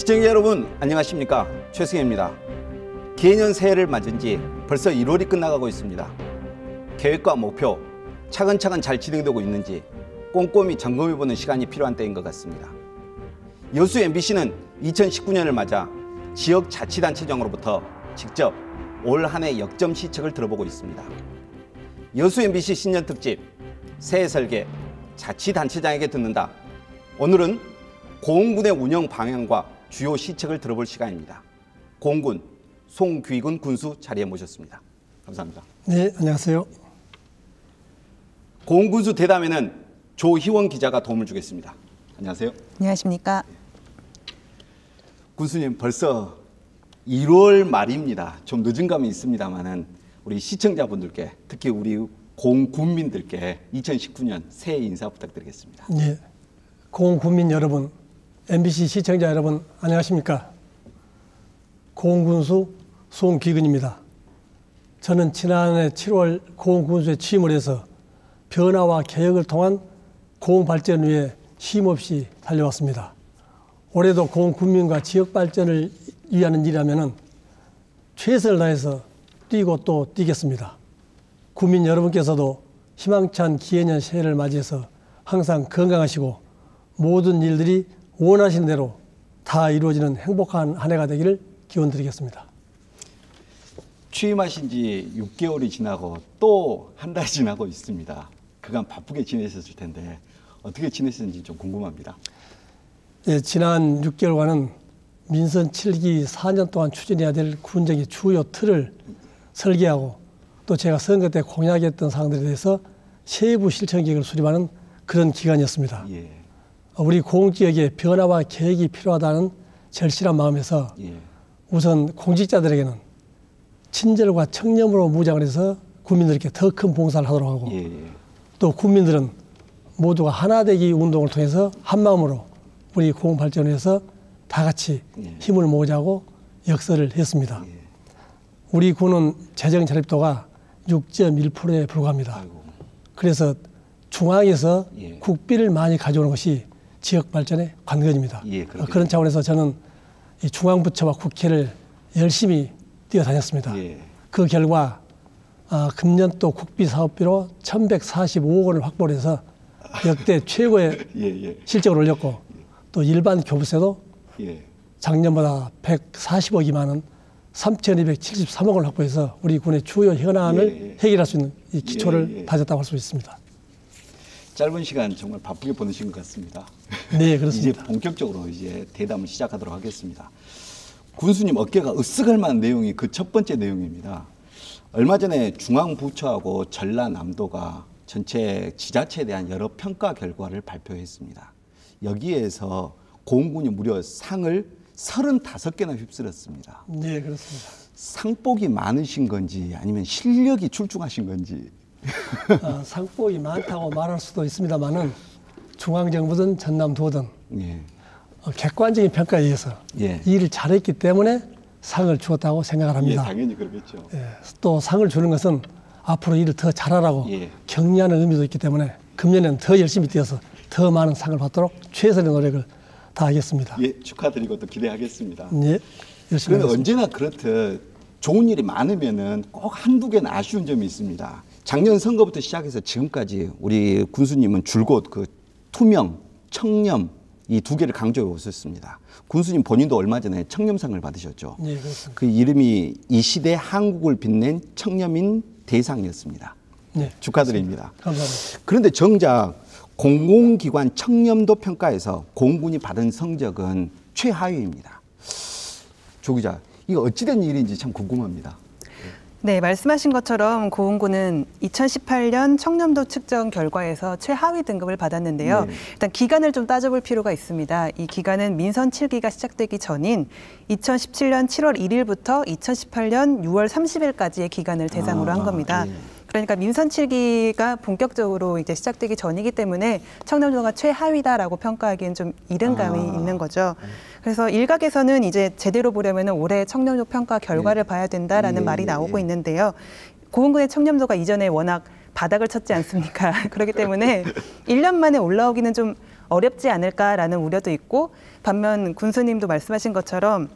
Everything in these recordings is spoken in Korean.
시청자 여러분 안녕하십니까, 최승혜입니다. 개년 새해를 맞은 지 벌써 1월이 끝나가고 있습니다. 계획과 목표 차근차근 잘 진행되고 있는지 꼼꼼히 점검해보는 시간이 필요한 때인 것 같습니다. 여수 MBC는 2019년을 맞아 지역자치단체장으로부터 직접 올 한 해 역점 시책을 들어보고 있습니다. 여수 MBC 신년특집 새해 설계 자치단체장에게 듣는다. 오늘은 고흥군의 운영 방향과 주요 시책을 들어볼 시간입니다. 고흥군 송귀근 군수 자리에 모셨습니다. 감사합니다. 네, 안녕하세요. 고흥 군수 대담에는 조희원 기자가 도움을 주겠습니다. 안녕하세요. 안녕하십니까. 군수님, 벌써 1월 말입니다. 좀 늦은 감이 있습니다만은 우리 시청자분들께, 특히 우리 고흥 군민들께 2019년 새해 인사 부탁드리겠습니다. 네, 고흥 군민 여러분, MBC 시청자 여러분, 안녕하십니까. 고흥 군수 송귀근입니다. 저는 지난해 7월 고흥 군수에 취임을 해서 변화와 개혁을 통한 고흥 발전 위해 쉼없이 달려왔습니다. 올해도 고흥 군민과 지역 발전을 위하는 일이라면 최선을 다해서 뛰고 또 뛰겠습니다. 국민 여러분께서도 희망찬 기해년 새해를 맞이해서 항상 건강하시고 모든 일들이 원하시는 대로 다 이루어지는 행복한 한 해가 되기를 기원드리겠습니다. 취임하신 지 6개월이 지나고 또 한 달이 지나고 있습니다. 그간 바쁘게 지내셨을 텐데 어떻게 지내셨는지 좀 궁금합니다. 예, 지난 6개월간은 민선 7기 4년 동안 추진해야 될 군정의 주요 틀을 설계하고 또 제가 선거 때 공약했던 사항들에 대해서 세부 실천 계획을 수립하는 그런 기간이었습니다. 예. 우리 고흥 지역의 변화와 계획이 필요하다는 절실한 마음에서 우선 공직자들에게는 친절과 청렴으로 무장을 해서 국민들께 더 큰 봉사를 하도록 하고 또 국민들은 모두가 하나 되기 운동을 통해서 한 마음으로 우리 고흥 발전을 위해서 다 같이 힘을 모으자고 역설을 했습니다. 우리 군은 재정 자립도가 6.1%에 불과합니다. 그래서 중앙에서 국비를 많이 가져오는 것이 지역 발전의 관건입니다. 그런 차원에서 저는 이 중앙부처와 국회를 열심히 뛰어다녔습니다. 그 결과 금년도 국비 사업비로 1,145억 원을 확보를 해서 역대 최고의 실적을 올렸고 또 일반 교부세도 작년보다 140억이 많은 3,273억 원을 확보해서 우리 군의 주요 현안을 해결할 수 있는 이 기초를 다졌다고 할 수 있습니다. 짧은 시간 정말 바쁘게 보내신 것 같습니다. 네, 그렇습니다. 이제 본격적으로 이제 대담을 시작하도록 하겠습니다. 군수님 어깨가 으쓱할 만한 내용이 그 첫 번째 내용입니다. 얼마 전에 중앙부처하고 전라남도가 전체 지자체에 대한 여러 평가 결과를 발표했습니다. 여기에서 고흥군이 무려 상을 35개나 휩쓸었습니다. 네, 그렇습니다. 상복이 많으신 건지 아니면 실력이 출중하신 건지. 상복이 많다고 말할 수도 있습니다만은 중앙정부든 전남도든 객관적인 평가에 의해서 일을 잘했기 때문에 상을 주었다고 생각을 합니다. 당연히 그렇겠죠. 또 상을 주는 것은 앞으로 일을 더 잘하라고 격려하는 의미도 있기 때문에 금년에는 더 열심히 뛰어서 더 많은 상을 받도록 최선의 노력을 다하겠습니다. 축하드리고 또 기대하겠습니다. 열심히 그런데 언제나 그렇듯 좋은 일이 많으면은 꼭 한두 개는 아쉬운 점이 있습니다. 작년 선거부터 시작해서 지금까지 우리 군수님은 줄곧 그 투명, 청렴 이 두 개를 강조해 오셨습니다. 군수님 본인도 얼마 전에 청렴상을 받으셨죠. 네, 그렇습니다. 그 이름이 이 시대 한국을 빛낸 청렴인 대상이었습니다. 네, 축하드립니다. 감사합니다. 그런데 정작 공공기관 청렴도 평가에서 고흥군이 받은 성적은 최하위입니다. 조 기자, 이거 어찌된 일인지 참 궁금합니다. 네, 말씀하신 것처럼 고흥군은 2018년 청렴도 측정 결과에서 최하위 등급을 받았는데요. 일단 기간을 좀 따져볼 필요가 있습니다. 이 기간은 민선 7기가 시작되기 전인 2017년 7월 1일부터 2018년 6월 30일까지의 기간을 대상으로 한 겁니다. 그러니까 민선 7기가 본격적으로 이제 시작되기 전이기 때문에 청렴도가 최하위다라고 평가하기엔 좀 이른 감이 있는 거죠. 그래서 일각에서는 이제 제대로 보려면 올해 청렴도 평가 결과를 봐야 된다라는 말이 나오고 있는데요. 고흥군의 청렴도가 이전에 워낙 바닥을 쳤지 않습니까? 그렇기 때문에 1년 만에 올라오기는 좀 어렵지 않을까라는 우려도 있고 반면 군수님도 말씀하신 것처럼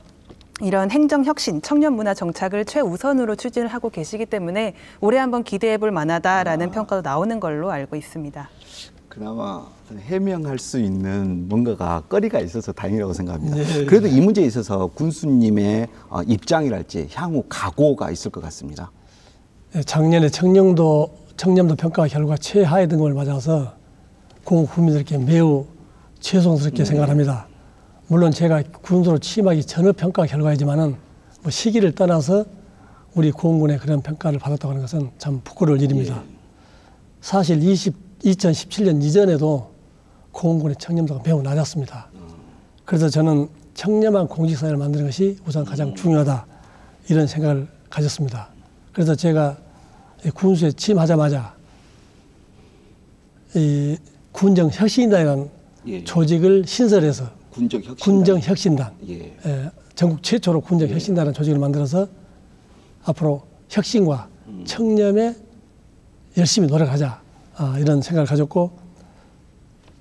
이런 행정혁신, 청년문화 정착을 최우선으로 추진을 하고 계시기 때문에 올해 한번 기대해 볼 만하다라는 평가도 나오는 걸로 알고 있습니다. 그나마 해명할 수 있는 뭔가가 거리가 있어서 다행이라고 생각합니다. 네. 그래도 이 문제에 있어서 군수님의 입장이랄지 향후 각오가 있을 것 같습니다. 작년에 청렴도 평가 결과 최하위 등급을 맞아서 국민들께 매우 죄송스럽게 생각합니다. 물론 제가 군수로 취임하기 전의 평가 결과이지만은 뭐 시기를 떠나서 우리 공군의 그런 평가를 받았다고 하는 것은 참 부끄러울 일입니다. 사실 2017년 이전에도 공군의 청렴도가 매우 낮았습니다. 그래서 저는 청렴한 공직사회를 만드는 것이 우선 가장 중요하다 이런 생각을 가졌습니다. 그래서 제가 군수에 취임하자마자 이 군정혁신단이라는 조직을 신설해서 군정혁신단, 전국 최초로 군정혁신단이라는 조직을 만들어서 앞으로 혁신과 청렴에 열심히 노력하자 이런 생각을 가졌고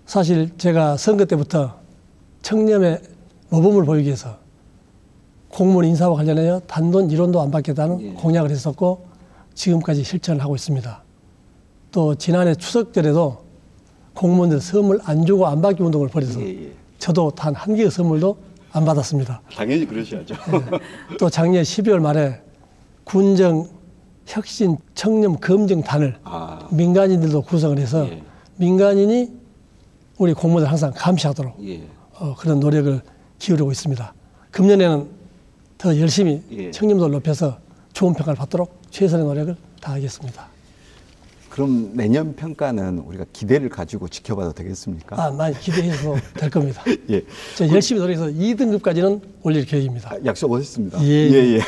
사실 제가 선거 때부터 청렴의 모범을 보이기 위해서 공무원 인사와 관련하여 단돈 1원도 안 받겠다는 공약을 했었고 지금까지 실천을 하고 있습니다. 또 지난해 추석절에도 공무원들 선물 안 주고 안 받기 운동을 벌여서 저도 단 한 개의 선물도 안 받았습니다. 당연히 그러셔야죠. 또 작년 12월 말에 군정 혁신 청렴 검증단을 민간인들도 구성을 해서 민간인이 우리 공무원들 항상 감시하도록 그런 노력을 기울이고 있습니다. 금년에는 더 열심히 청렴도를 높여서 좋은 평가를 받도록 최선의 노력을 다하겠습니다. 그럼 내년 평가는 우리가 기대를 가지고 지켜봐도 되겠습니까? 많이 기대해도 될 겁니다. 제가 열심히 노력해서 2등급까지는 올릴 계획입니다. 약속하셨습니다. 예.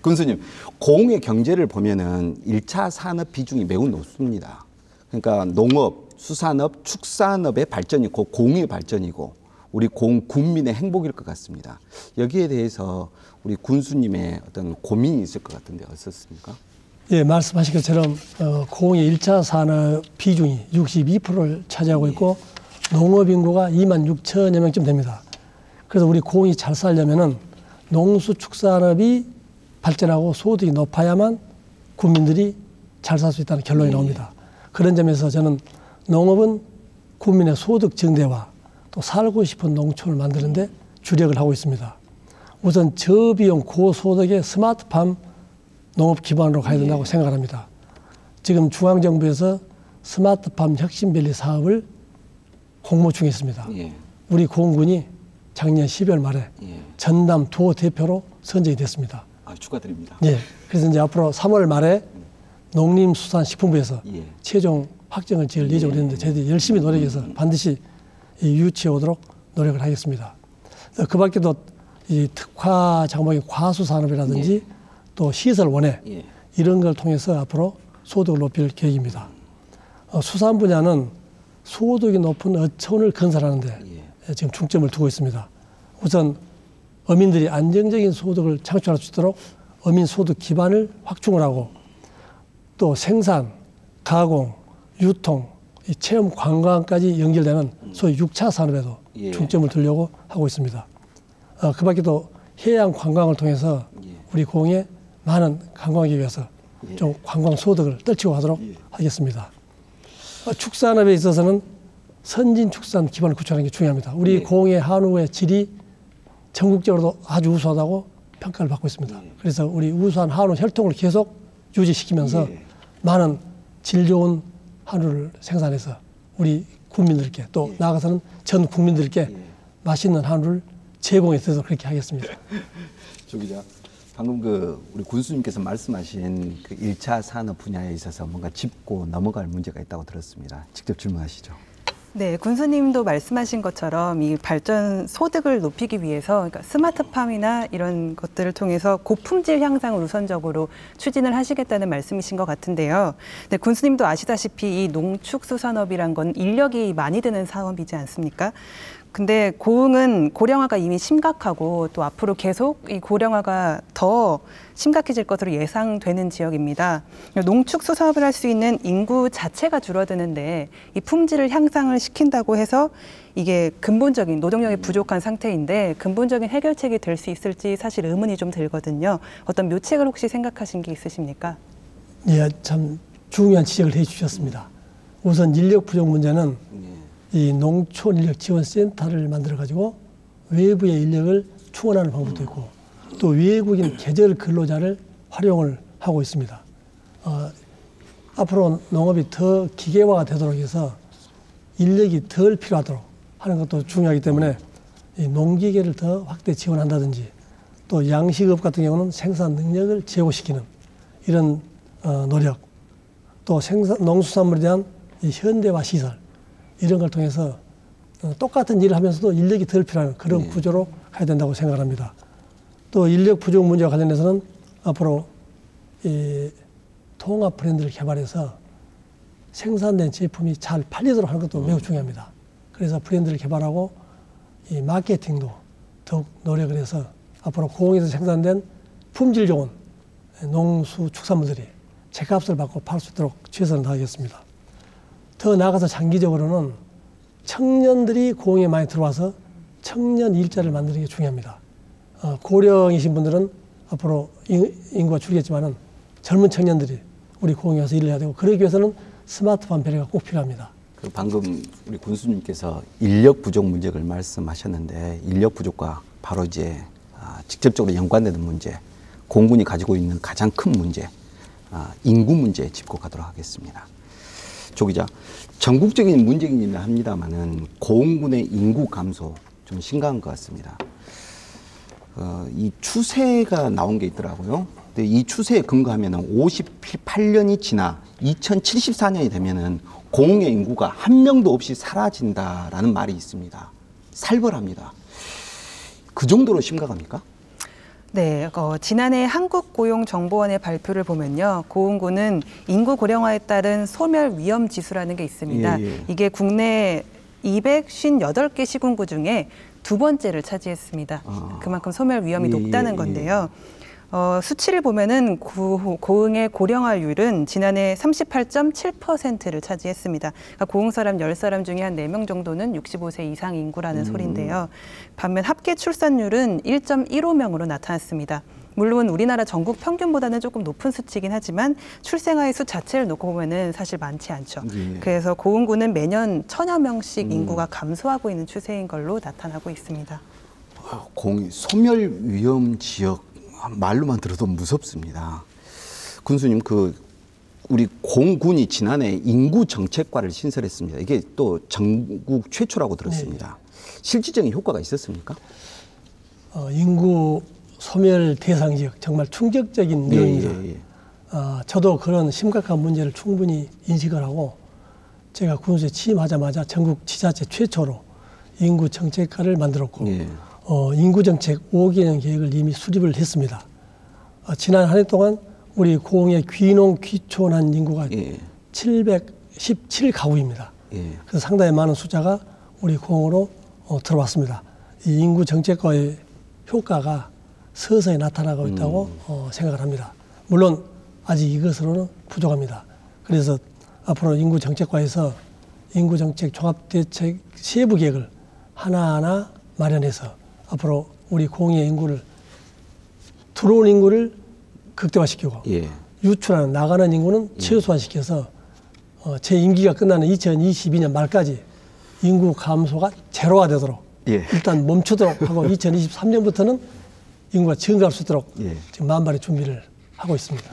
군수님, 공의 경제를 보면은 1차 산업 비중이 매우 높습니다. 그러니까 농업, 수산업, 축산업의 발전이 곧 공의 발전이고 우리 국민의 행복일 것 같습니다. 여기에 대해서 우리 군수님의 어떤 고민이 있을 것 같은데 어떻습니까? 말씀하신 것처럼 공의 1차 산업 비중이 62%를 차지하고 있고 농업 인구가 26,000여 명쯤 됩니다. 그래서 우리 공이 잘 살려면은 농수축산업이 발전하고 소득이 높아야만 국민들이 잘 살 수 있다는 결론이 나옵니다. 그런 점에서 저는 농업은 국민의 소득 증대와 또 살고 싶은 농촌을 만드는 데 주력을 하고 있습니다. 우선 저비용 고소득의 스마트팜 농업 기반으로 가야 된다고 생각합니다. 지금 중앙정부에서 스마트팜 혁신밸리 사업을 공모 중에 있습니다. 우리 공군이 작년 12월 말에 전남 도 대표로 선정이 됐습니다. 축하드립니다. 그래서 이제 앞으로 3월 말에 농림수산식품부에서 최종 확정을 지을 예정으로 있는데 저희들이 열심히 노력해서 반드시 유치해 오도록 노력을 하겠습니다. 그 밖에도 이 특화 작목인 과수산업이라든지 또 시설 원해 이런 걸 통해서 앞으로 소득을 높일 계획입니다. 수산 분야는 소득이 높은 어촌을 건설하는 데 지금 중점을 두고 있습니다. 우선 어민들이 안정적인 소득을 창출할 수 있도록 어민 소득 기반을 확충을 하고 또 생산, 가공, 유통, 이 체험 관광까지 연결되는 소위 6차 산업에도 중점을 두려고 하고 있습니다. 그 밖에도 해양 관광을 통해서 우리 공에 많은 관광객에서 좀 관광 소득을 떨치고 가도록 하겠습니다. 축산업에 있어서는 선진 축산 기반을 구축하는 게 중요합니다. 우리 공의 한우의 질이 전국적으로도 아주 우수하다고 평가를 받고 있습니다. 그래서 우리 우수한 한우 혈통을 계속 유지시키면서 많은 질 좋은 한우를 생산해서 우리 국민들께 또 나아가서는 전 국민들께 맛있는 한우를 제공해 드리도록 그렇게 하겠습니다. 조 기자, 방금 우리 군수님께서 말씀하신 그 1차 산업 분야에 있어서 뭔가 짚고 넘어갈 문제가 있다고 들었습니다. 직접 질문하시죠. 네, 군수님도 말씀하신 것처럼 이 발전 소득을 높이기 위해서 그러니까 스마트팜이나 이런 것들을 통해서 고품질 향상을 우선적으로 추진을 하시겠다는 말씀이신 것 같은데요. 네, 군수님도 아시다시피 이 농축수산업이란 건 인력이 많이 드는 사업이지 않습니까? 근데 고흥은 고령화가 이미 심각하고 또 앞으로 계속 이 고령화가 더 심각해질 것으로 예상되는 지역입니다. 농축수 사업을 할 수 있는 인구 자체가 줄어드는데 이 품질을 향상을 시킨다고 해서 이게 근본적인 노동력이 부족한 상태인데 근본적인 해결책이 될 수 있을지 사실 의문이 좀 들거든요. 어떤 묘책을 혹시 생각하신 게 있으십니까? 예, 참 중요한 지적을 해주셨습니다. 우선 인력 부족 문제는 이 농촌인력지원센터를 만들어가지고 외부의 인력을 충원하는 방법도 있고 또 외국인 계절 근로자를 활용을 하고 있습니다. 앞으로 농업이 더 기계화가 되도록 해서 인력이 덜 필요하도록 하는 것도 중요하기 때문에 이 농기계를 더 확대 지원한다든지 또 양식업 같은 경우는 생산 능력을 제고시키는 이런 노력 또 농수산물에 대한 이 현대화 시설 이런 걸 통해서 똑같은 일을 하면서도 인력이 덜 필요한 그런 구조로 가야 된다고 생각합니다. 또 인력 부족 문제와 관련해서는 앞으로 이 통합 브랜드를 개발해서 생산된 제품이 잘 팔리도록 하는 것도 매우 중요합니다. 그래서 브랜드를 개발하고 이 마케팅도 더욱 노력을 해서 앞으로 고흥에서 생산된 품질 좋은 농수축산물들이 제값을 받고 팔 수 있도록 최선을 다하겠습니다. 더 나아가서 장기적으로는 청년들이 고흥에 많이 들어와서 청년 일자리를 만드는 게 중요합니다. 고령이신 분들은 앞으로 인구가 줄겠지만은 젊은 청년들이 우리 고흥에 와서 일을 해야 되고 그러기 위해서는 스마트폰 배려가 꼭 필요합니다. 방금 우리 군수님께서 인력 부족 문제를 말씀하셨는데 인력 부족과 바로 이제 직접적으로 연관되는 문제, 공군이 가지고 있는 가장 큰 문제, 인구 문제에 짚고 가도록 하겠습니다. 조 기자, 전국적인 문제이긴 합니다만은 고흥군의 인구 감소 좀 심각한 것 같습니다. 이 추세가 나온 게 있더라고요. 근데 이 추세에 근거하면은 58년이 지나 2074년이 되면은 고흥의 인구가 한 명도 없이 사라진다라는 말이 있습니다. 살벌합니다. 그 정도로 심각합니까? 네, 지난해 한국고용정보원의 발표를 보면요. 고흥군은 인구 고령화에 따른 소멸 위험 지수라는 게 있습니다. 이게 국내 258개 시군구 중에 두 번째를 차지했습니다. 그만큼 소멸 위험이 높다는 건데요. 수치를 보면은 고흥의 고령화율은 지난해 38.7%를 차지했습니다. 그러니까 고흥 사람 10사람 중에 한 4명 정도는 65세 이상 인구라는 소리인데요. 반면 합계 출산율은 1.15명으로 나타났습니다. 물론 우리나라 전국 평균보다는 조금 높은 수치이긴 하지만 출생아의 수 자체를 놓고 보면은 사실 많지 않죠. 그래서 고흥군은 매년 1000여 명씩 인구가 감소하고 있는 추세인 걸로 나타나고 있습니다. 소멸 위험 지역 말로만 들어도 무섭습니다. 군수님, 우리 고흥군이 지난해 인구 정책과를 신설했습니다. 이게 또 전국 최초라고 들었습니다. 실질적인 효과가 있었습니까? 인구 소멸 대상 지역 정말 충격적인 내용입니다. 저도 그런 심각한 문제를 충분히 인식을 하고 제가 군수에 취임하자마자 전국 지자체 최초로 인구 정책과를 만들었고 인구정책 5개년 계획을 이미 수립을 했습니다. 지난 한 해 동안 우리 고흥의 귀농 귀촌한 인구가 717가구입니다. 그래서 상당히 많은 숫자가 우리 고흥으로 들어왔습니다. 이 인구정책과의 효과가 서서히 나타나고 있다고 생각을 합니다. 물론 아직 이것으로는 부족합니다. 그래서 앞으로 인구정책과에서 인구정책 종합대책 세부 계획을 하나하나 마련해서 앞으로 우리 고흥의 인구를 들어온 인구를 극대화시키고 유출하는 나가는 인구는 최소화시켜서 제 임기가 끝나는 2022년 말까지 인구 감소가 제로가 되도록 일단 멈추도록 하고 2023년부터는 인구가 증가할 수 있도록 지금 만반의 준비를 하고 있습니다.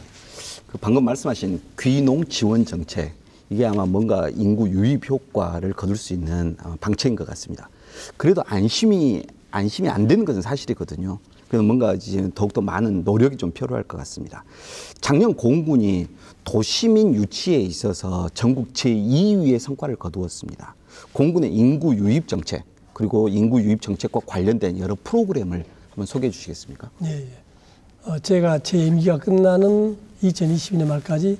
방금 말씀하신 귀농 지원 정책, 이게 아마 뭔가 인구 유입 효과를 거둘 수 있는 방책인 것 같습니다. 그래도 안심이 안 되는 것은 사실이거든요. 그래서 뭔가 이제 더욱더 많은 노력이 좀 필요할 것 같습니다. 작년 고흥군이 도시민 유치에 있어서 전국 제2위의 성과를 거두었습니다. 고흥군의 인구 유입 정책, 그리고 인구 유입 정책과 관련된 여러 프로그램을 한번 소개해 주시겠습니까? 제가 제 임기가 끝나는 2022년 말까지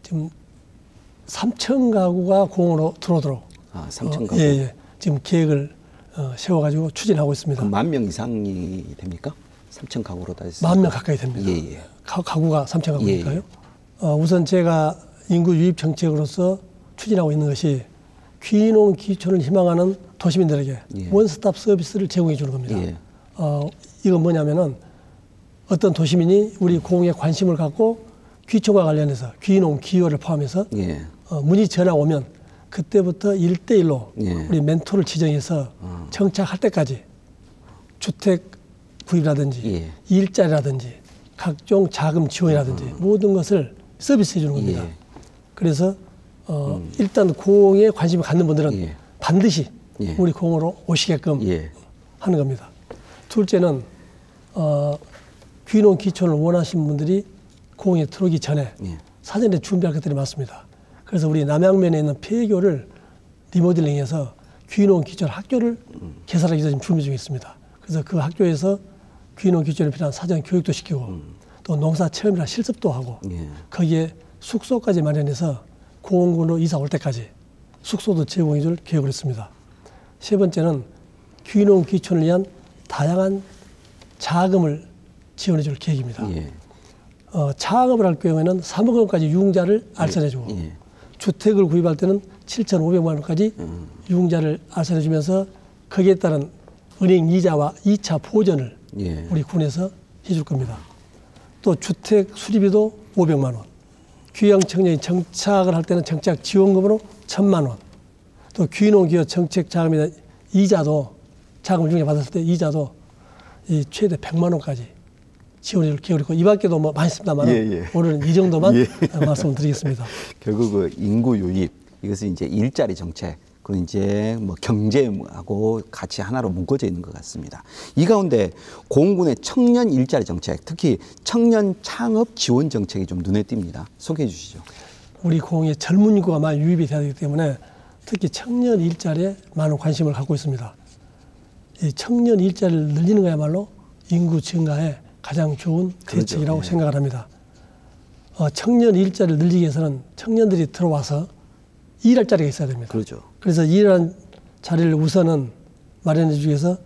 지금 3,000가구가 고흥으로 들어오도록 3,000가구. 지금 계획을 세워가지고 추진하고 있습니다. 10,000명 이상이 됩니까? 3,000 가구로 따졌을 10,000명 가까이 됩니다. 예, 예. 가구가 3,000 가구니까요. 우선 제가 인구 유입 정책으로서 추진하고 있는 것이 귀농 귀촌을 희망하는 도시민들에게 예. 원스톱 서비스를 제공해 주는 겁니다. 예. 이건 뭐냐면은 어떤 도시민이 우리 고흥에 관심을 갖고 귀촌과 관련해서 귀농 귀호를 포함해서 예. 문의 전화 오면 그때부터 1대1로 예. 우리 멘토를 지정해서 정착할 때까지 주택 구입이라든지 예. 일자리라든지 각종 자금 지원이라든지 모든 것을 서비스해 주는 겁니다. 예. 그래서 일단 고흥에 관심을 갖는 분들은 예. 반드시 예. 우리 고흥으로 오시게끔 예. 하는 겁니다. 둘째는 귀농 귀촌을 원하시는 분들이 고흥에 들어오기 전에 예. 사전에 준비할 것들이 많습니다. 그래서 우리 남양면에 있는 폐교를 리모델링해서 귀농 귀촌 학교를 개설하기 위해서 지금 준비 중에 있습니다. 그래서 그 학교에서 귀농 귀촌에 필요한 사전 교육도 시키고 또 농사 체험이나 실습도 하고 예. 거기에 숙소까지 마련해서 고흥군으로 이사 올 때까지 숙소도 제공해 줄 계획을 했습니다. 세 번째는 귀농 귀촌을 위한 다양한 자금을 지원해 줄 계획입니다. 예. 창업을 할 경우에는 3억 원까지 융자를 알선해 주고 예. 주택을 구입할 때는 7,500만 원까지 융자를 알선해 주면서 거기에 따른 은행 이자와 2차 보전을 예. 우리 군에서 해줄 겁니다. 또 주택 수리비도 500만 원, 귀양 청년이 정착을 할 때는 정착 지원금으로 1,000만 원, 또 귀농 기업 정책 자금이나 이자도 자금을 융자 받았을 때 이자도 이 최대 100만 원까지 지원해 줄 계획이 있고 이 밖에도 뭐 많이 있습니다만 예, 예. 오늘은 이 정도만 예. 말씀드리겠습니다. 결국 그 인구 유입 이것은 이제 일자리 정책 그리고 이제 뭐 경제하고 같이 하나로 묶어져 있는 것 같습니다. 이 가운데 고흥군의 청년 일자리 정책, 특히 청년 창업 지원 정책이 좀 눈에 띕니다. 소개해 주시죠. 우리 고흥에 젊은 인구가 많이 유입이 돼야 되기 때문에 특히 청년 일자리에 많은 관심을 갖고 있습니다. 이 청년 일자리를 늘리는 거야말로 인구 증가에 가장 좋은 대책이라고 그렇죠. 생각을 합니다. 청년 일자리를 늘리기 위해서는 청년들이 들어와서 일할 자리가 있어야 됩니다. 그렇죠. 그래서 일하는 자리를 우선은 마련해 주기 위해서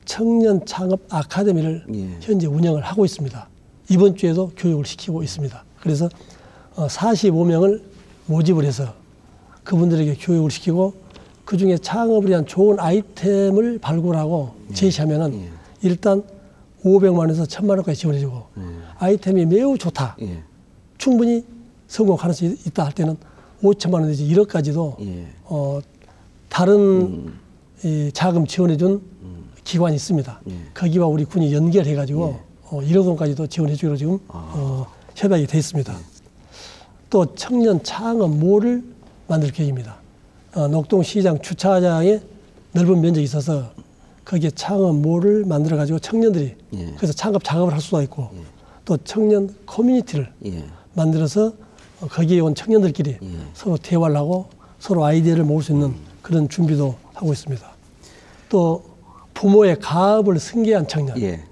청년 창업 아카데미를 예. 현재 운영을 하고 있습니다. 이번 주에도 교육을 시키고 있습니다. 그래서 45명을 모집을 해서 그분들에게 교육을 시키고 그중에 창업을 위한 좋은 아이템을 발굴하고 제시하면은 일단 500만 원에서 1,000만 원까지 지원해주고 아이템이 매우 좋다. 예. 충분히 성공 가능성이 있다 할 때는 5천만 원 내지 1억까지도 예. 다른 이 자금 지원해준 기관이 있습니다. 예. 거기와 우리 군이 연결해가지고 1억 원까지도 지원해주기로 지금 협약이 돼 있습니다. 또 청년 창업몰을 만들 계획입니다. 녹동시장 주차장에 넓은 면적이 있어서 거기에 창업몰을 만들어가지고 청년들이 예. 그래서 창업 작업을 할 수가 있고 또 청년 커뮤니티를 예. 만들어서 거기에 온 청년들끼리 서로 대화를 하고 서로 아이디어를 모을 수 있는 그런 준비도 하고 있습니다. 또 부모의 가업을 승계한 청년. 예.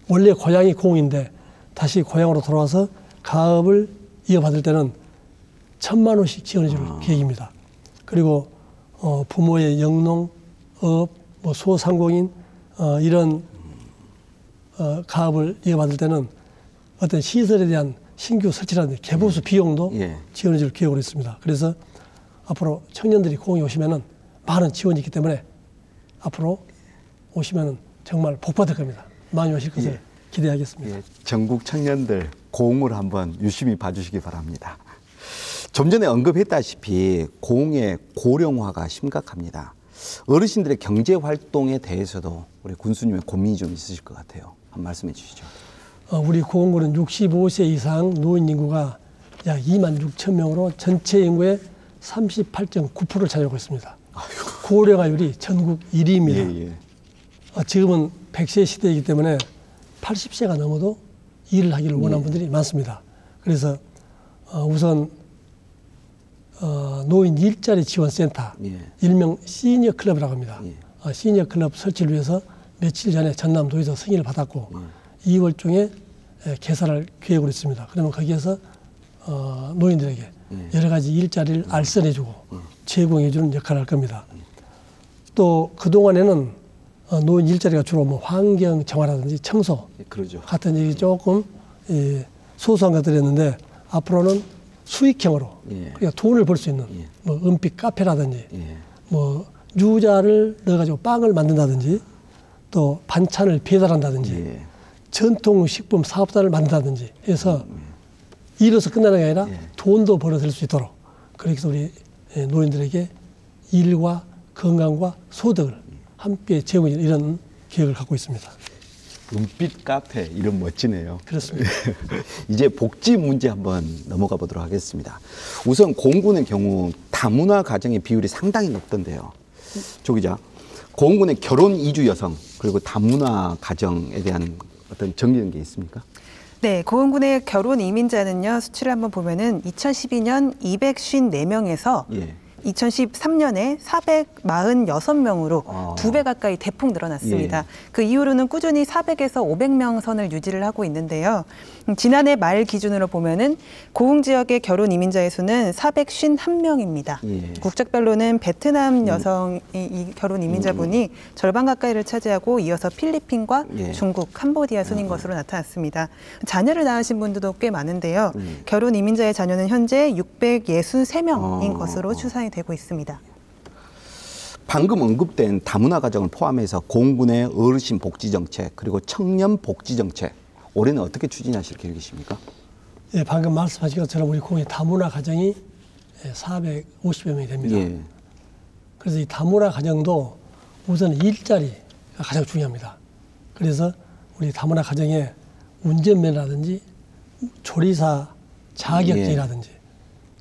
원래 고향이 고흥인데 다시 고향으로 돌아와서 가업을 이어받을 때는 1,000만 원씩 지원해 줄 계획입니다. 그리고 부모의 영농, 업, 뭐 소상공인 이런 가업을 이어받을 때는 어떤 시설에 대한 신규 설치라든지 개보수 비용도 예. 지원해 줄 계획으로 있습니다. 그래서 앞으로 청년들이 고흥에 오시면은 많은 지원이 있기 때문에 앞으로 오시면은 정말 복 받을 겁니다. 많이 오실 것을 예. 기대하겠습니다. 예. 전국 청년들 고흥을 한번 유심히 봐주시기 바랍니다. 좀 전에 언급했다시피 고흥의 고령화가 심각합니다. 어르신들의 경제 활동에 대해서도 우리 군수님의 고민이 좀 있으실 것 같아요. 한 말씀해 주시죠. 우리 고흥군은 65세 이상 노인 인구가 약 2만 6천 명으로 전체 인구의 38.9%를 차지하고 있습니다. 고령화율이 전국 1위입니다. 예, 예. 지금은 100세 시대이기 때문에 80세가 넘어도 일을 하기를 원하는 분들이 많습니다. 그래서 우선 노인 일자리 지원센터, 일명 시니어 클럽이라고 합니다. 시니어 클럽 설치를 위해서 며칠 전에 전남도에서 승인을 받았고 2월 중에 개설할 계획으로 있습니다. 그러면 거기에서 여러 가지 일자리를 알선해주고 제공해주는 역할을 할 겁니다. 또 그동안에는 노인 일자리가 주로 뭐 환경 정화라든지 청소 그러죠. 같은 일이 조금 소소한 것들이었는데 앞으로는 수익형으로 그러니까 돈을 벌 수 있는 뭐 은빛 카페라든지 뭐 유자를 넣어가지고 빵을 만든다든지 또 반찬을 배달한다든지 전통식품 사업자를 만든다든지 해서 일어서 끝나는 게 아니라 돈도 벌어들일 수 있도록 그렇게 해서 우리 노인들에게 일과 건강과 소득을 함께 제공하는 이런 계획을 갖고 있습니다. 은빛 카페 이름 멋지네요. 그렇습니다. 이제 복지 문제 한번 넘어가 보도록 하겠습니다. 우선 고흥군의 경우 다문화 가정의 비율이 상당히 높던데요. 조 기자, 고흥군의 결혼 이주 여성 그리고 다문화 가정에 대한 어떤 정리된 게 있습니까? 네, 고흥군의 결혼 이민자는요, 수치를 한번 보면은 2012년 254명에서 2013년에 446명으로 2배 가까이 대폭 늘어났습니다. 그 이후로는 꾸준히 400에서 500명 선을 유지를 하고 있는데요. 지난해 말 기준으로 보면은 고흥 지역의 결혼 이민자의 수는 451명입니다. 국적별로는 베트남 여성의 이 결혼 이민자분이 절반 가까이를 차지하고 이어서 필리핀과 중국, 캄보디아 순인 것으로 나타났습니다. 자녀를 낳으신 분들도 꽤 많은데요. 결혼 이민자의 자녀는 현재 663명인 것으로 추산이 되고 있습니다. 방금 언급된 다문화 가정을 포함해서 고흥군의 어르신 복지 정책 그리고 청년 복지 정책 올해는 어떻게 추진하실 계획이십니까? 예, 방금 말씀하신 것처럼 우리 고흥의 다문화 가정이 450여 명이 됩니다. 그래서 이 다문화 가정도 우선 일자리가 가장 중요합니다. 그래서 우리 다문화 가정에 운전면허라든지 조리사 자격증이라든지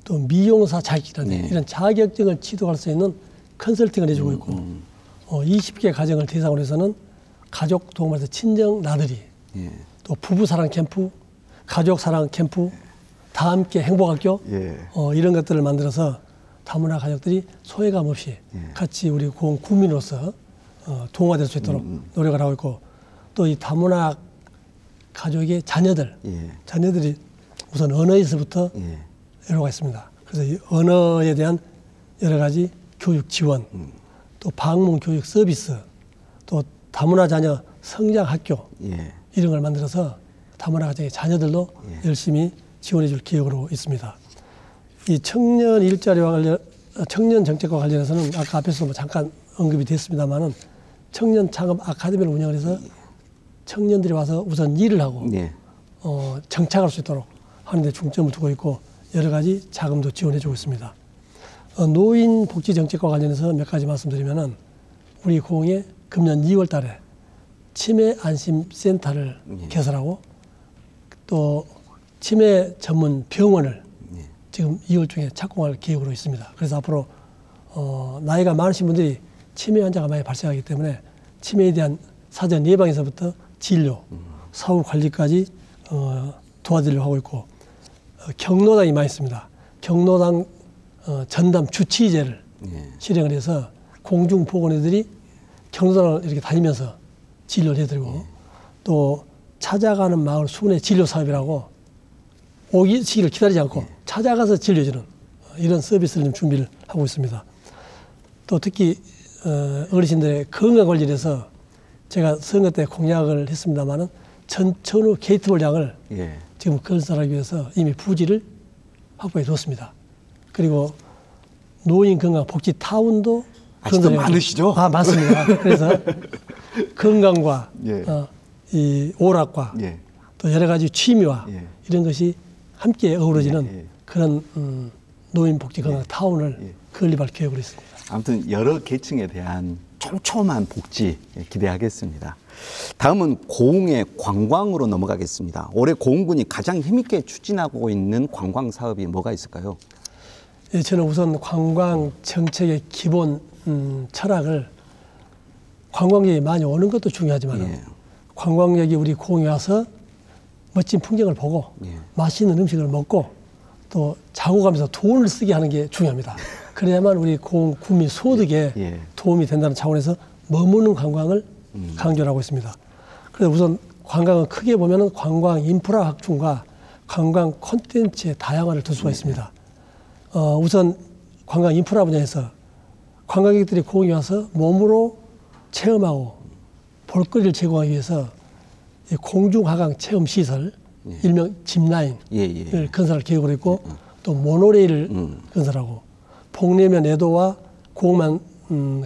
또 미용사 자격증이라든지 이런 자격증을 취득할 수 있는 컨설팅을 해주고 있고 20개 가정을 대상으로 해서는 가족 도움에서 친정 나들이 또 부부사랑 캠프, 가족사랑 캠프, 다 함께 행복학교 이런 것들을 만들어서 다문화 가족들이 소외감 없이 같이 우리 고흥 구민으로서 동화될 수 있도록 노력을 하고 있고 또 이 다문화 가족의 자녀들이 우선 언어에서부터 여러 가지 있습니다. 그래서 이 언어에 대한 여러 가지 교육 지원, 또 방문 교육 서비스, 또 다문화 자녀 성장 학교 이런 걸 만들어서 다문화 가정의 자녀들도 열심히 지원해 줄 계획으로 있습니다. 이 청년 일자리와 청년 정책과 관련해서는 아까 앞에서 뭐 잠깐 언급이 됐습니다만은 청년 창업 아카데미를 운영해서 청년들이 와서 우선 일을 하고 정착할 수 있도록 하는 데 중점을 두고 있고 여러 가지 자금도 지원해 주고 있습니다. 노인 복지 정책과 관련해서 몇 가지 말씀드리면은 우리 고흥에 금년 2월 달에 치매 안심 센터를 개설하고 또 치매 전문 병원을 지금 2월 중에 착공할 계획으로 있습니다. 그래서 앞으로 나이가 많으신 분들이 치매 환자가 많이 발생하기 때문에 치매에 대한 사전 예방에서부터 진료, 사후 관리까지 도와드리려고 하고 있고 경로당이 많이 있습니다. 경로당 전담 주치의제를 실행을 해서 공중보건의들이 경로당을 이렇게 다니면서 진료를 해드리고 또 찾아가는 마을 순회 진료 사업이라고 오시기를 기다리지 않고 찾아가서 진료해주는 이런 서비스를 좀 준비를 하고 있습니다. 또 특히 어르신들의 건강 관리에서 제가 선거 때 공약을 했습니다마는 전천후 게이트볼장을 지금 건설하기 위해서 이미 부지를 확보해 뒀습니다. 그리고 노인 건강 복지 타운도 아직도 많으시죠? 많습니다. 그래서 건강과 이 오락과 또 여러 가지 취미와 이런 것이 함께 어우러지는 그런 노인 복지 건강 타운을 건립할 계획으로 있습니다. 아무튼 여러 계층에 대한 촘촘한 복지 기대하겠습니다. 다음은 고흥의 관광으로 넘어가겠습니다. 올해 고흥군이 가장 힘있게 추진하고 있는 관광 사업이 뭐가 있을까요? 저는 우선 관광 정책의 기본 철학을 관광객이 많이 오는 것도 중요하지만 관광객이 우리 고흥에 와서 멋진 풍경을 보고 맛있는 음식을 먹고 또 자고 가면서 돈을 쓰게 하는 게 중요합니다. 그래야만 우리 고흥 국민 소득에 도움이 된다는 차원에서 머무는 관광을 강조를 하고 있습니다. 그래서 우선 관광은 크게 보면 관광 인프라 확충과 관광 콘텐츠의 다양화를 둘 수가 있습니다. 우선 관광 인프라 분야에서 관광객들이 고흥에 와서 몸으로 체험하고 볼거리를 제공하기 위해서 이 공중하강 체험 시설, 예. 일명 짚라인을 예. 건설할 계획을 했고 또 모노레일을 건설하고 복내면 애도와 고흥만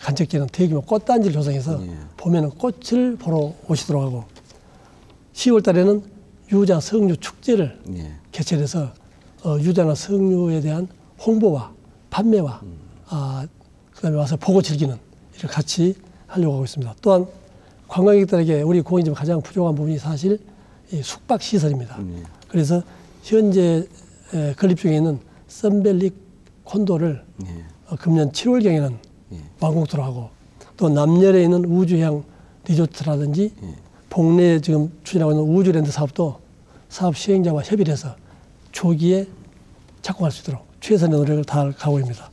간척지에는 대규모 꽃단지를 조성해서 예. 봄에는 꽃을 보러 오시도록 하고 10월 달에는 유자 석류 축제를 예. 개최해서 유자나 석류에 대한 홍보와 판매와 그다음에 와서 보고 즐기는 이를 같이 하려고 하고 있습니다. 또한 관광객들에게 우리 고흥이 좀 가장 부족한 부분이 사실 이 숙박 시설입니다. 그래서 현재 건립 중에 있는 썬밸리 콘도를 금년 7월경에는 완공토록 하고 또 남열에 있는 우주해양 리조트라든지 복내에 지금 추진하고 있는 우주랜드 사업도 사업 시행자와 협의를 해서 조기에 착공할 수 있도록 최선의 노력을 다하고 있습니다.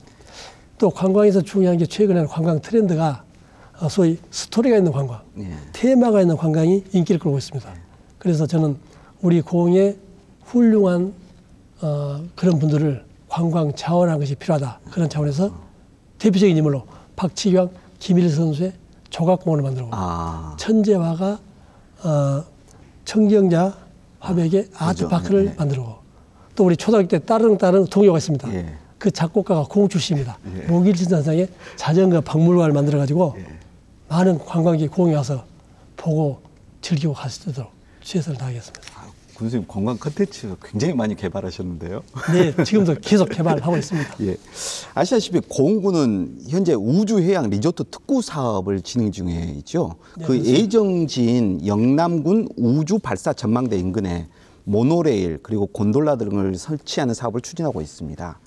또 관광에서 중요한 게 최근에는 관광 트렌드가 소위 스토리가 있는 관광, 테마가 있는 관광이 인기를 끌고 있습니다. 그래서 저는 우리 고흥에 훌륭한 그런 분들을 관광 자원하는 것이 필요하다. 그런 차원에서 대표적인 인물로 박치경, 김일 선수의 조각공원을 만들고 천재화가 청경자 화백의 아트파크를 만들고 또 우리 초등학교 때 따릉 동요가 있습니다. 그 작곡가가 고흥 출신입니다. 목일진산상에 자전거 박물관을 만들어가지고 많은 관광객이 고흥에 와서 보고 즐기고 가시도록 최선을 다하겠습니다. 군수님 관광 컨텐츠 굉장히 많이 개발하셨는데요. 네, 지금도 계속 개발하고 있습니다. 예. 아시다시피 고흥군은 현재 우주해양 리조트 특구 사업을 진행 중에 있죠. 네, 그 그렇습니다. 예정지인 영남군 우주발사 전망대 인근에 모노레일 그리고 곤돌라 등을 설치하는 사업을 추진하고 있습니다.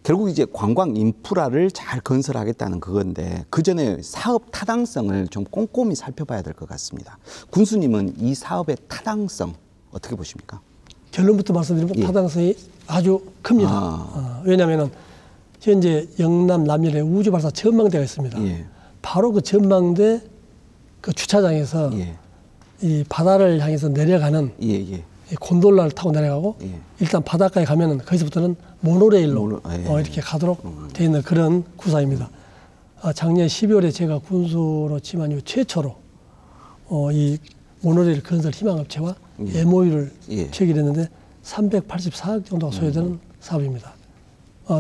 결국 이제 관광 인프라를 잘 건설하겠다는 그건데 그 전에 사업 타당성을 좀 꼼꼼히 살펴봐야 될 것 같습니다. 군수님은 이 사업의 타당성 어떻게 보십니까? 결론부터 말씀드리면 타당성이 아주 큽니다. 왜냐하면 현재 영남 남열에 우주발사 전망대가 있습니다. 바로 그 전망대 그 주차장에서 이 바다를 향해서 내려가는 이 곤돌라를 타고 내려가고 일단 바닷가에 가면은 거기서부터는 모노레일로 이렇게 가도록 돼 있는 그런 구사입니다. 작년 12월에 제가 군수로 취임한 이후 최초로 이 모노레일 건설 희망업체와 MOU를 체결했는데 384억 정도가 소요되는 사업입니다.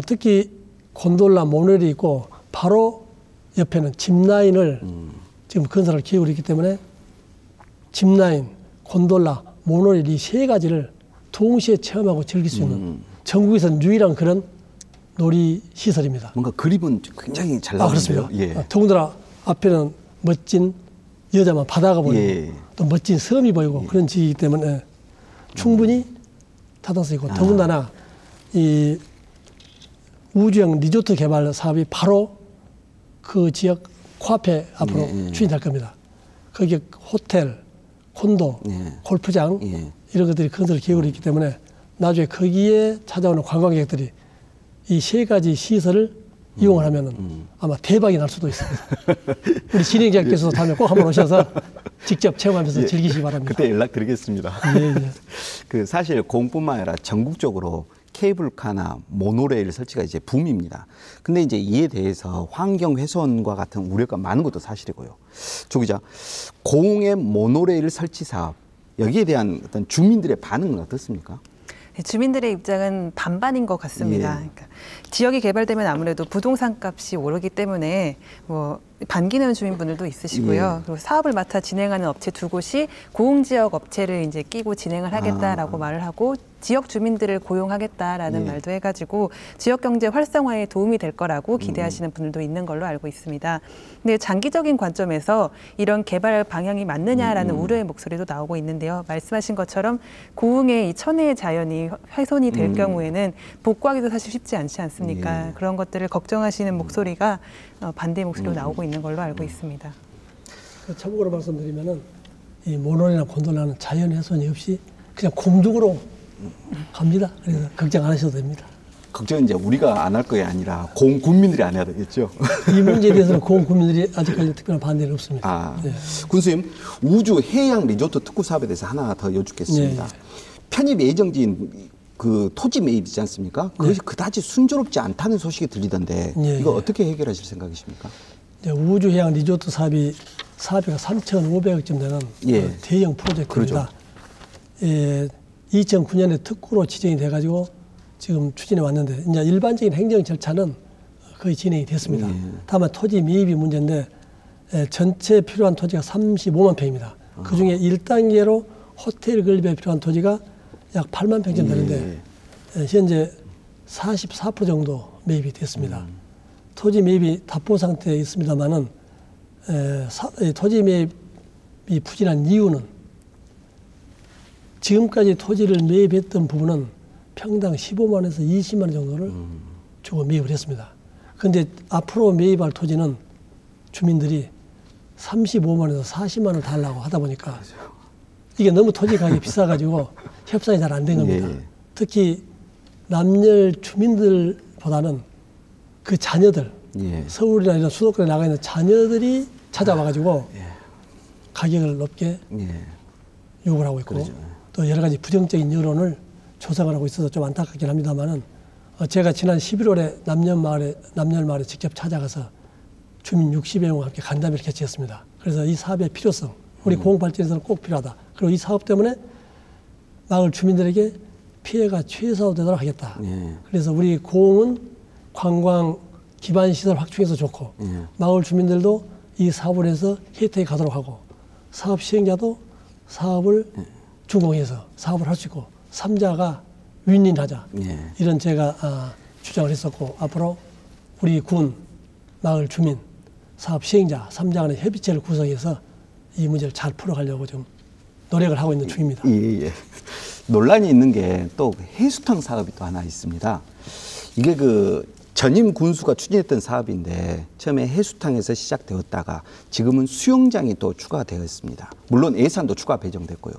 특히 곤돌라 모노레일이 있고 바로 옆에는 짚라인을 지금 건설할 계획이 있기 때문에 짚라인, 곤돌라, 모노레일 이 세 가지를 동시에 체험하고 즐길 수 있는 전국에서는 유일한 그런 놀이 시설입니다. 뭔가 그림은 굉장히 잘 나오는데요. 그렇습니다. 더군다나 앞에는 멋진 여자만 바다가 보이고 또 멋진 섬이 보이고 그런 지이기 때문에 충분히 타당성이고 더군다나 이 우주형 리조트 개발 사업이 바로 그 지역 코앞에 앞으로 추진될 겁니다. 거기에 호텔, 콘도, 골프장 이런 것들이 건설 계획으로 있기 때문에 나중에 거기에 찾아오는 관광객들이 이 세 가지 시설을 이용을 하면은 아마 대박이 날 수도 있습니다. 우리 진행자께서도 다음에 꼭 한번 오셔서 직접 체험하면서 즐기시기 바랍니다. 그때 연락드리겠습니다. 그 사실 고흥뿐만 아니라 전국적으로 케이블카나 모노레일 설치가 이제 붐입니다. 근데 이제 이에 대해서 환경훼손과 같은 우려가 많은 것도 사실이고요. 조 기자, 고흥의 모노레일 설치 사업, 여기에 대한 어떤 주민들의 반응은 어떻습니까? 주민들의 입장은 반반인 것 같습니다. 그러니까 지역이 개발되면 아무래도 부동산 값이 오르기 때문에 뭐 반기는 주민분들도 있으시고요. 그리고 사업을 맡아 진행하는 업체 두 곳이 고흥 지역 업체를 이제 끼고 진행을 하겠다라고 말을 하고 지역 주민들을 고용하겠다라는 말도 해가지고 지역 경제 활성화에 도움이 될 거라고 기대하시는 분들도 있는 걸로 알고 있습니다. 근데 장기적인 관점에서 이런 개발 방향이 맞느냐라는 우려의 목소리도 나오고 있는데요. 말씀하신 것처럼 고흥의 이 천혜의 자연이 훼손이 될 경우에는 복구하기도 사실 쉽지 않지 않습니까? 그런 것들을 걱정하시는 목소리가 반대 목소리로 나오고 있는 걸로 알고 있습니다. 참고로 말씀드리면은 이 모노레일이나 곤돌라는 자연 훼손이 없이 그냥 공중으로 갑니다. 그래서 걱정 안 하셔도 됩니다. 걱정은 이제 우리가 안 할 거에 아니라 고흥 군민들이 안 해야 되겠죠. 이 문제에 대해서는 고흥 군민들이 아직까지 특별한 반대는 없습니다. 군수님, 우주 해양 리조트 특구 사업에 대해서 하나 더 여쭙겠습니다. 편입 예정지인 그 토지 매입이지 않습니까? 그것이 그다지 순조롭지 않다는 소식이 들리던데 이거 어떻게 해결하실 생각이십니까? 우주해양 리조트 사업이 3,500억쯤 되는 그 대형 프로젝트입니다. 2009년에 특구로 지정이 돼가지고 지금 추진해 왔는데 이제 일반적인 행정 절차는 거의 진행이 됐습니다. 다만 토지 매입이 문제인데 전체 필요한 토지가 35만 평입니다. 그중에 1단계로 호텔 건립에 필요한 토지가 약 8만 평쯤 되는데 현재 44% 정도 매입이 됐습니다. 토지 매입이 답보 상태에 있습니다만은 토지 매입이 부진한 이유는 지금까지 토지를 매입했던 부분은 평당 15만 원에서 20만 원 정도를 주고 매입을 했습니다. 그런데 앞으로 매입할 토지는 주민들이 35만 원에서 40만 원을 달라고 하다 보니까 이게 너무 토지 가격이 비싸가지고 협상이 잘 안 된 겁니다. 특히 남녀 주민들보다는 그 자녀들, 서울이나 이런 수도권에 나가 있는 자녀들이 찾아와가지고 가격을 높게 요구를 하고 있고 또 여러 가지 부정적인 여론을 조성을 하고 있어서 좀 안타깝긴 합니다만은 제가 지난 11월에 남녀마을에 직접 찾아가서 주민 60여 명과 함께 간담회를 개최했습니다. 그래서 이 사업의 필요성, 우리 공공발전에서는 꼭 필요하다. 그리고 이 사업 때문에 마을 주민들에게 피해가 최소화되도록 하겠다. 그래서 우리 공은 관광 기반 시설 확충해서 좋고 마을 주민들도 이 사업을 해서 혜택이 가도록 하고 사업 시행자도 사업을 준공해서 사업을 할 수 있고 3자가 윈윈하자. 이런 제가 주장을 했었고 앞으로 우리 군, 마을 주민, 사업 시행자 3자 간의 협의체를 구성해서 이 문제를 잘 풀어가려고 좀 노력을 하고 있는 중입니다. 논란이 있는 게 또 해수탕 사업이 또 하나 있습니다. 이게 그 전임 군수가 추진했던 사업인데 처음에 해수탕에서 시작되었다가 지금은 수영장이 또 추가되어 있습니다. 물론 예산도 추가 배정됐고요.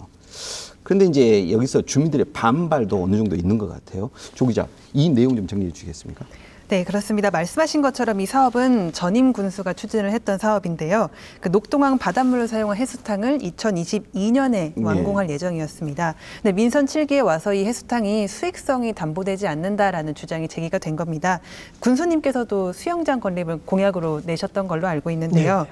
그런데 이제 여기서 주민들의 반발도 어느 정도 있는 것 같아요. 조 기자, 이 내용 좀 정리해 주시겠습니까? 네, 그렇습니다. 말씀하신 것처럼 이 사업은 전임 군수가 추진을 했던 사업인데요. 그 녹동항 바닷물을 사용한 해수탕을 2022년에 완공할 예정이었습니다. 근데 민선 7기에 와서 이 해수탕이 수익성이 담보되지 않는다라는 주장이 제기가 된 겁니다. 군수님께서도 수영장 건립을 공약으로 내셨던 걸로 알고 있는데요.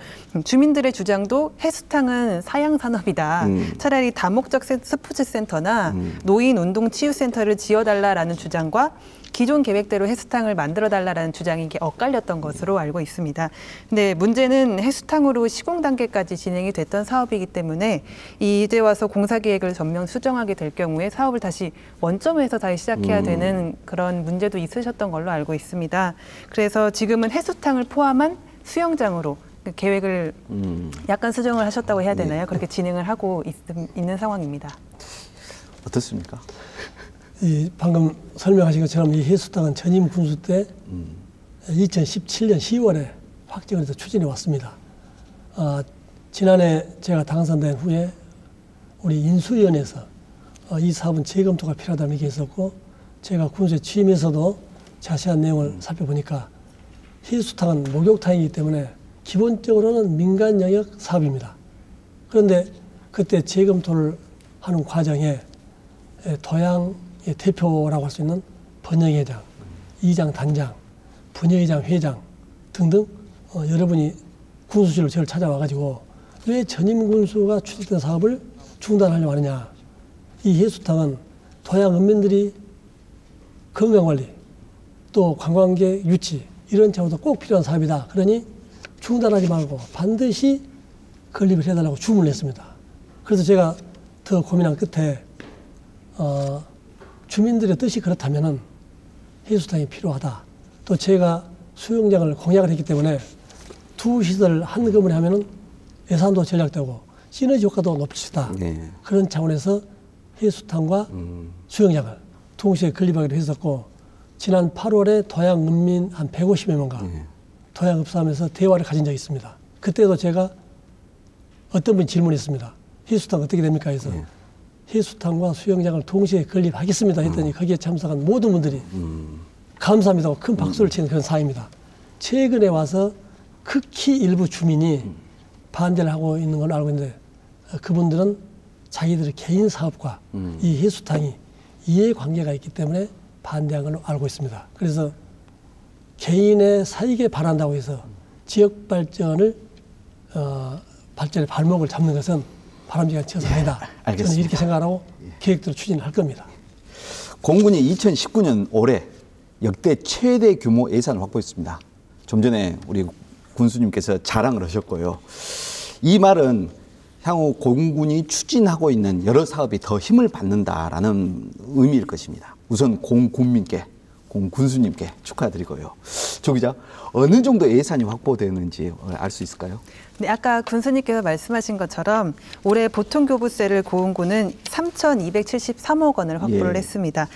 주민들의 주장도 해수탕은 사양 산업이다. 차라리 다목적 스포츠센터나 노인 운동 치유센터를 지어달라라는 주장과 기존 계획대로 해수탕을 만들어달라는 주장이 이게 엇갈렸던 것으로 알고 있습니다. 근데 문제는 해수탕으로 시공 단계까지 진행이 됐던 사업이기 때문에 이제 와서 공사 계획을 전면 수정하게 될 경우에 사업을 다시 원점에서 다시 시작해야 되는 그런 문제도 있으셨던 걸로 알고 있습니다. 그래서 지금은 해수탕을 포함한 수영장으로 계획을 약간 수정을 하셨다고 해야 되나요? 그렇게 진행을 하고 있는 상황입니다. 어떻습니까? 방금 설명하신 것처럼 이 해수탕은 전임 군수 때 2017년 10월에 확정을 해서 추진해 왔습니다. 지난해 제가 당선된 후에 우리 인수위원회에서 이 사업은 재검토가 필요하다는 얘기 있었고 제가 군수에 취임해서도 자세한 내용을 살펴보니까 해수탕은 목욕탕이기 때문에 기본적으로는 민간 영역 사업입니다. 그런데 그때 재검토를 하는 과정에 도양의 대표라고 할 수 있는 번영회장, 이장, 단장, 분여회장, 회장 등등 여러분이 군수실로 저를 찾아와가지고 왜 전임 군수가 추진했던 사업을 중단하려고 하느냐. 이 해수탕은 도양 읍민들이 건강관리 또 관광객 유치 이런 차원에서 꼭 필요한 사업이다. 그러니 중단하지 말고 반드시 건립을 해달라고 주문을 했습니다. 그래서 제가 더 고민한 끝에 주민들의 뜻이 그렇다면은 해수탕이 필요하다. 또 제가 수영장을 공약을 했기 때문에 두 시설을 한 건물에 하면은 예산도 절약되고 시너지 효과도 높을 수 있다. 그런 차원에서 해수탕과 수영장을 동시에 건립하기로 했었고 지난 8월에 도양 읍민 한 150여 명과 도양 읍사하면서 대화를 가진 적이 있습니다. 그때도 제가 어떤 분이 질문했습니다. 해수탕 어떻게 됩니까? 해서 해수탕과 수영장을 동시에 건립하겠습니다 했더니 거기에 참석한 모든 분들이 감사합니다 하고 큰 박수를 치는 그런 사회입니다. 최근에 와서 극히 일부 주민이 반대를 하고 있는 걸로 알고 있는데 그분들은 자기들의 개인 사업과 이 해수탕이 이해관계가 있기 때문에 반대한 걸로 알고 있습니다. 그래서 개인의 사익에 반한다고 해서 지역 발전을 발전의 발목을 잡는 것은 바람직한 처사가 아니다. 알겠습니다. 저는 이렇게 생각하고 계획대로 추진을 할 겁니다. 공군이 2019년 올해 역대 최대 규모 예산을 확보했습니다. 좀 전에 우리 군수님께서 자랑을 하셨고요. 이 말은 향후 공군이 추진하고 있는 여러 사업이 더 힘을 받는다라는 의미일 것입니다. 우선 공군민께, 공군수님께 축하드리고요. 조 기자, 어느 정도 예산이 확보되는지 알 수 있을까요? 네, 아까 군수님께서 말씀하신 것처럼 올해 보통교부세를 고흥군은 3,273억 원을 확보를 예. 했습니다.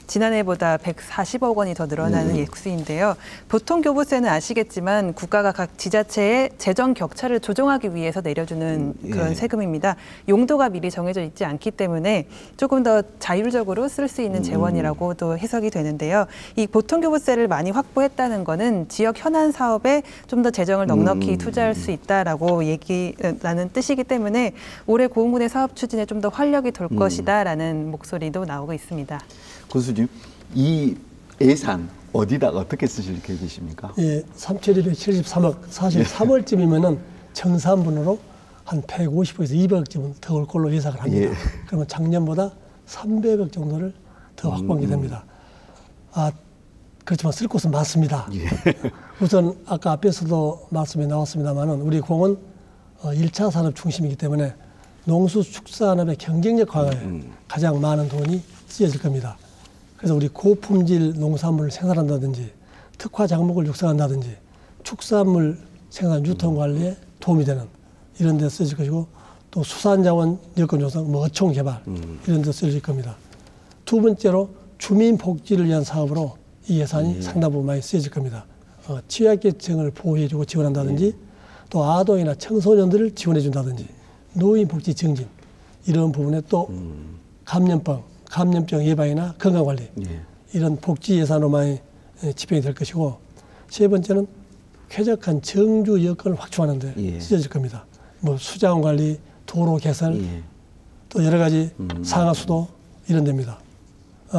지난해보다 140억 원이 더 늘어나는 액수인데요. 보통교부세는 아시겠지만 국가가 각 지자체의 재정 격차를 조정하기 위해서 내려주는 그런 예. 세금입니다. 용도가 미리 정해져 있지 않기 때문에 조금 더 자율적으로 쓸 수 있는 재원이라고도 해석이 되는데요. 이 보통교부세를 많이 확보했다는 거는 지역 현안 사업에 좀 더 재정을 넉넉히 투자할 수 있다라고 얘기라는 뜻이기 때문에 올해 고흥군의 사업 추진에 좀 더 활력이 돌 것이다라는 목소리도 나오고 있습니다. 군수님, 이 예산 어디다가 어떻게 쓰실 계획이십니까? 예, 3,273억. 사실 3월쯤이면은 정산분으로 한 150억에서 200억쯤은 더 올 걸로 예상을 합니다. 예. 그러면 작년보다 300억 정도를 더 확보하게 됩니다. 그렇지만 쓸 곳은 많습니다. 예. 우선 아까 앞에서도 말씀이 나왔습니다만은 우리 공은 1차 산업 중심이기 때문에 농수축산업의 경쟁력 강화에 가장 많은 돈이 쓰여질 겁니다. 그래서 우리 고품질 농산물을 생산한다든지 특화 작물을 육성한다든지 축산물 생산 유통 관리에 도움이 되는 이런 데 쓰여질 것이고 또 수산자원 여건 조성, 어촌 개발 이런 데 쓰여질 겁니다. 두 번째로 주민 복지를 위한 사업으로 이 예산이 상당 부분 많이 쓰여질 겁니다. 취약계층을 보호해주고 지원한다든지 또 아동이나 청소년들을 지원해준다든지 노인 복지 증진 이런 부분에 또 감염병 예방이나 건강관리 이런 복지 예산으로 많이 집행이 될 것이고 세 번째는 쾌적한 정주 여건을 확충하는 데 쓰여질 겁니다. 뭐 수자원 관리, 도로 개설 또 여러 가지 상하수도 이런 데입니다.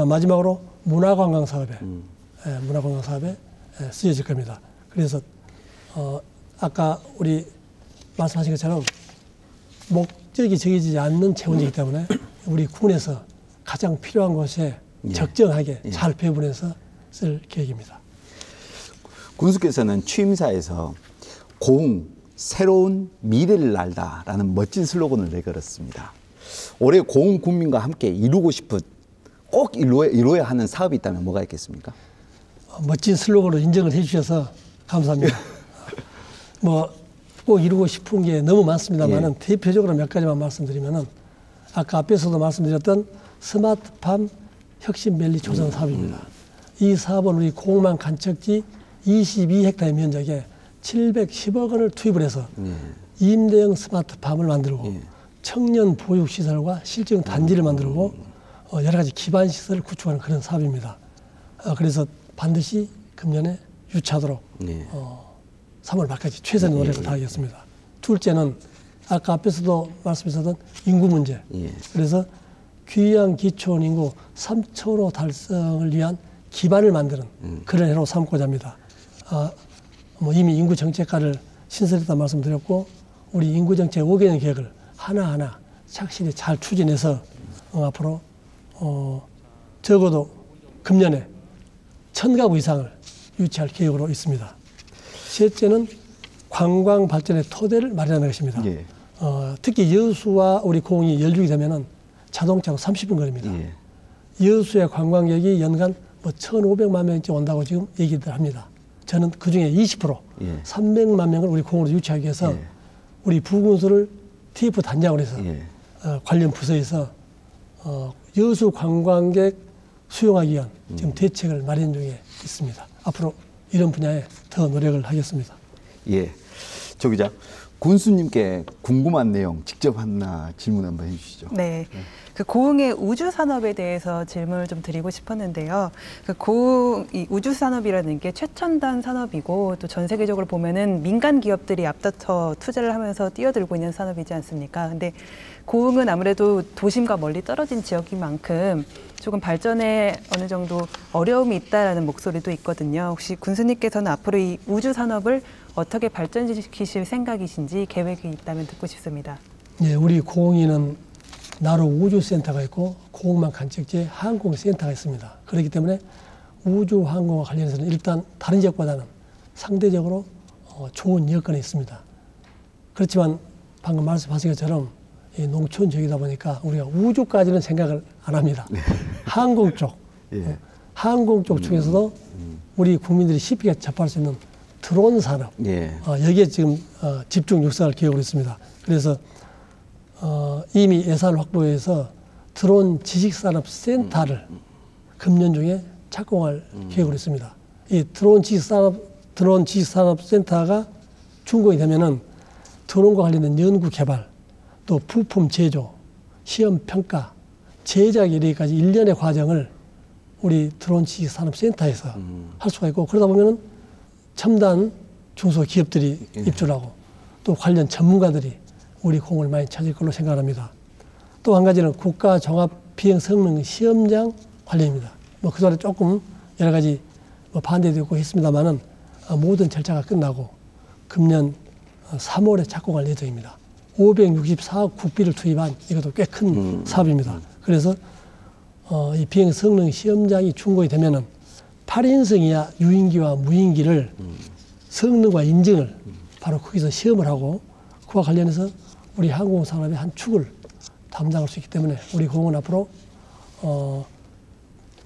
마지막으로 문화관광 사업에 쓰여질 겁니다. 그래서 아까 우리 말씀하신 것처럼 목적이 정해지지 않는 재원이기 때문에 우리 군에서 가장 필요한 곳에 적정하게 잘 배분해서 쓸 계획입니다. 군수께서는 취임사에서 고흥 새로운 미래를 날다라는 멋진 슬로건을 내걸었습니다. 올해 고흥 군민과 함께 이루고 싶은 꼭 이루어야 하는 사업이 있다면 뭐가 있겠습니까? 멋진 슬로건으로 인정을 해주셔서 감사합니다. 꼭 이루고 싶은 게 너무 많습니다만은 대표적으로 몇 가지만 말씀드리면은 아까 앞에서도 말씀드렸던 스마트팜 혁신밸리 조성 사업입니다. 이 사업은 우리 고흥만 간척지 22헥타르 면적에 710억 원을 투입을 해서 임대형 스마트팜을 만들고 청년 보육시설과 실증 단지를 만들고 여러 가지 기반 시설을 구축하는 그런 사업입니다. 그래서 반드시 금년에 유치하도록 3월 말까지 최선의 노력을 다하겠습니다. 둘째는 아까 앞에서도 말씀하셨던 인구 문제. 그래서 귀양 기촌 인구 3,000호 달성을 위한 기반을 만드는 그런 해로 삼고자 합니다. 이미 인구정책과를 신설했다 말씀드렸고 우리 인구정책 5개년 계획을 하나하나 착실히 잘 추진해서 앞으로 적어도 금년에 1,000가구 이상을 유치할 계획으로 있습니다. 셋째는 관광 발전의 토대를 마련하는 것입니다. 특히 여수와 우리 고흥이 열중이 되면은 자동차로 30분 거리입니다. 여수의 관광객이 연간 1,500만 명쯤 온다고 지금 얘기들 합니다. 저는 그 중에 20% 300만 명을 우리 고흥으로 유치하기 위해서 우리 부군수를 TF 단장으로 해서 관련 부서에서 여수 관광객 수용하기 위한 지금 대책을 마련 중에 있습니다. 앞으로 이런 분야에 더 노력을 하겠습니다. 조 기자, 군수님께 궁금한 내용 직접 하나 질문 한번 해주시죠. 네. 그 고흥의 우주 산업에 대해서 질문을 좀 드리고 싶었는데요. 그 고흥 이 우주 산업이라는 게 최첨단 산업이고 또 전 세계적으로 보면은 민간 기업들이 앞다퉈 투자를 하면서 뛰어들고 있는 산업이지 않습니까? 근데 고흥은 아무래도 도심과 멀리 떨어진 지역인 만큼 조금 발전에 어느 정도 어려움이 있다라는 목소리도 있거든요. 혹시 군수님께서는 앞으로 이 우주 산업을 어떻게 발전시키실 생각이신지 계획이 있다면 듣고 싶습니다. 네, 우리 고흥에는 나로 우주센터가 있고 고흥만 간척지에 항공센터가 있습니다. 그렇기 때문에 우주항공과 관련해서는 일단 다른 지역보다는 상대적으로 좋은 여건이 있습니다. 그렇지만 방금 말씀하신 것처럼 이 농촌 지역이다 보니까 우리가 우주까지는 생각을 안 합니다. 항공 쪽, 예. 항공 쪽 중에서도 우리 국민들이 쉽게 접할 수 있는 드론 산업, 예. 여기에 지금 집중 육성을 기획으로 있습니다. 그래서 이미 예산 확보해서 드론 지식산업센터를 금년 중에 착공할 계획으로 있습니다. 이 드론 지식산업센터가 준공이 되면은 드론과 관련된 연구 개발, 또 부품 제조, 시험 평가, 제작 이르기까지 일련의 과정을 우리 드론 지식산업센터에서 할 수가 있고, 그러다 보면은 첨단 중소기업들이 입주하고 또 관련 전문가들이 우리 공을 많이 찾을 걸로 생각합니다. 또 한 가지는 국가 종합 비행 성능 시험장 관련입니다. 그동안에 조금 여러 가지 반대도 있고 했습니다만은 모든 절차가 끝나고 금년 3월에 착공할 예정입니다. 564억 국비를 투입한 이것도 꽤 큰 사업입니다. 그래서 이 비행 성능 시험장이 준공이 되면은 8인승 이하 유인기와 무인기를 성능과 인증을 바로 거기서 시험을 하고 그와 관련해서 우리 항공산업의 한 축을 담당할 수 있기 때문에 우리 공은 앞으로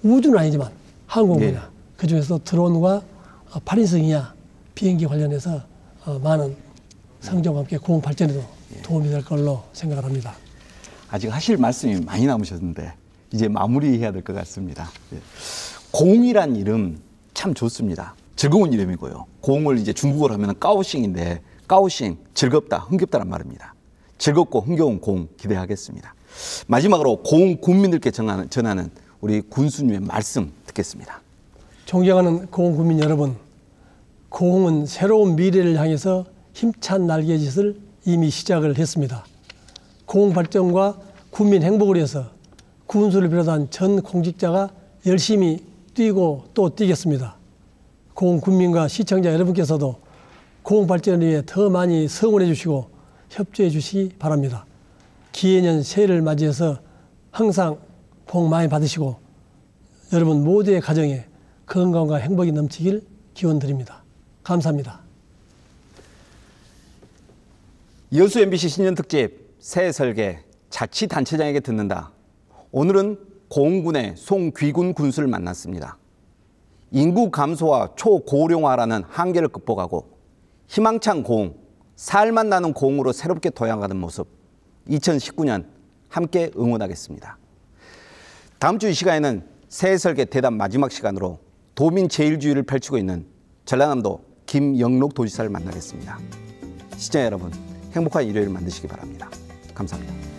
우주는 아니지만 항공 분야, 네. 그중에서 드론과 8인승 이하 비행기 관련해서 많은 성장과 함께 공항 발전에도 도움이 될 걸로 생각을 합니다. 아직 하실 말씀이 많이 남으셨는데 이제 마무리해야 될 것 같습니다. 공이란 이름 참 좋습니다. 즐거운 이름이고요. 공을 이제 중국어로 하면 까오싱인데 까오싱, 즐겁다, 흥겹다란 말입니다. 즐겁고 흥겨운 공 기대하겠습니다. 마지막으로 고흥 군민들께 전하는 우리 군수님의 말씀 듣겠습니다. 존경하는 고흥 군민 여러분, 고흥은 새로운 미래를 향해서 힘찬 날개짓을 이미 시작을 했습니다. 고흥 발전과 군민 행복을 위해서 군수를 비롯한 전 공직자가 열심히 뛰고 또 뛰겠습니다. 고흥 군민과 시청자 여러분께서도 고흥 발전을 위해 더 많이 성원해 주시고 협조해 주시기 바랍니다. 기해년 새해를 맞이해서 항상 복 많이 받으시고 여러분 모두의 가정에 건강과 행복이 넘치길 기원드립니다. 감사합니다. 여수 MBC 신년특집 새해 설계 자치단체장에게 듣는다. 오늘은 고흥군의 송귀군 군수를 만났습니다. 인구 감소와 초고령화라는 한계를 극복하고 희망찬 고흥, 살만 나는 고흥으로 새롭게 도약하는 모습 2019년 함께 응원하겠습니다. 다음 주 이 시간에는 새해 설계 대담 마지막 시간으로 도민 제일주의를 펼치고 있는 전라남도 김영록 도지사를 만나겠습니다. 시청자 여러분, 행복한 일요일 만드시기 바랍니다. 감사합니다.